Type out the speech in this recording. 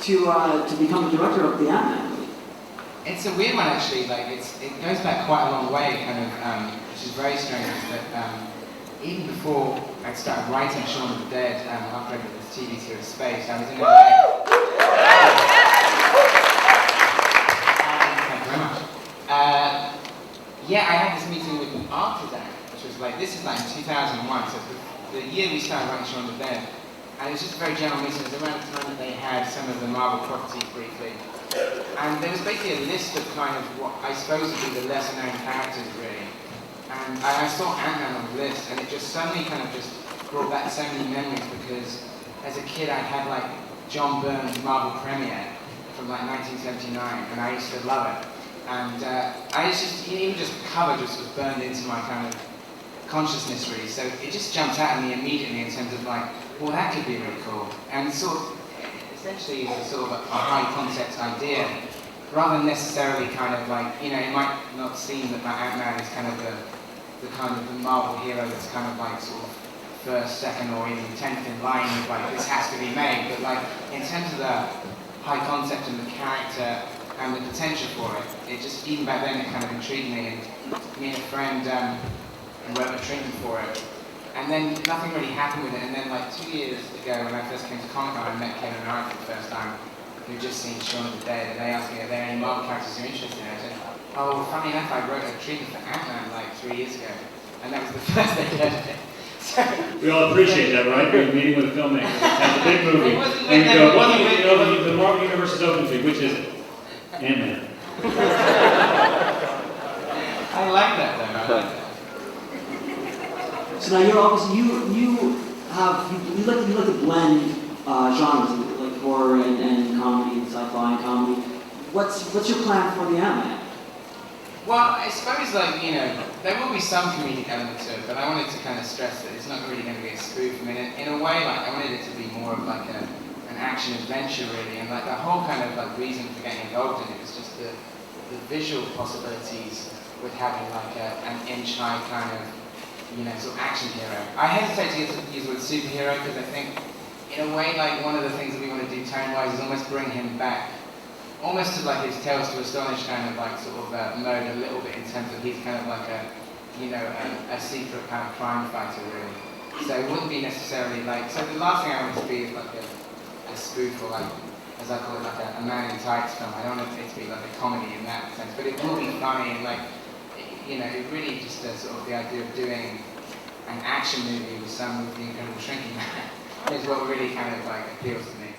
to become the director of the Ant-Man movie? It's a weird one actually. Like it goes back quite a long way, kind of, which is very strange. But even before I started writing Shaun of the Dead, after I did this TV series Space, I was in LA. Thank you very much. Yeah, I had this meeting with an artisan, which was like, this is like in 2001, so the year we started writing Shaun of the Dead. And it was just a very general meeting. It was around the time that they had some of the Marvel properties briefly. And there was basically a list of kind of what I suppose would be the lesser known characters, really. And I saw Ant-Man on the list, and it just suddenly kind of just brought back so many memories, because as a kid I had like John Byrne's Marvel premiere from like 1979, and I used to love it. And I was just, even just the cover just was burned into my kind of consciousness, really. So it just jumped out at me immediately in terms of like, well, that could be really cool. And sort of, essentially it's a sort of a high concept idea, rather than necessarily kind of like, you know, it might not seem that like Ant-Man is kind of the kind of the Marvel hero that's kind of like sort of first, second, or even 10th in line of like, this has to be made. But like, in terms of the high concept and the character and the potential for it, it just, even back then, it kind of intrigued me. And me and a friend wrote a treatment for it. And then nothing really happened with it. And then like 2 years ago, when I first came to Comic-Con, I met Kevin and Art for the first time, who'd just seen Shaun of the Dead, and they asked me, are there any Marvel characters you're interested in? I said, oh, well, funny enough, I wrote a treatment for Ant-Man like 3 years ago. And that was the first they'd heard of it. So, we all appreciate that, right? We're meeting with a filmmaker that's a big movie. And you go, what do the Marvel Universe is open to? Which is it? Ant-Man. I like that, though. I like that. So now you're obviously you like to blend genres like horror and comedy and sci-fi and comedy. What's your plan for the Ant-Man? Well, I suppose like, you know, there will be some comedic element to it, but I wanted to kind of stress that it's not really going to be a spoof. I mean, in a way, like I wanted it to be more of like an action adventure, really, and like the whole kind of like reason for getting involved in it was just the visual possibilities with having like an inch-high kind of, you know, sort of action hero. I hesitate to use the word superhero because I think, in a way, like one of the things that we want to do tone-wise is almost bring him back, almost to like his Tales to Astonish kind of like sort of mode a little bit, in terms of he's kind of like a, you know, a secret kind of crime fighter, really. So it wouldn't be necessarily like, so the last thing I want it to be is like a spoof, or like, as I call it, like a man in tights film. I don't want it to be like a comedy in that sense, but it will be funny, and like, you know, it really just sort of the idea of doing an action movie with some of the Incredible Shrinking Man is what really kind of like appeals to me.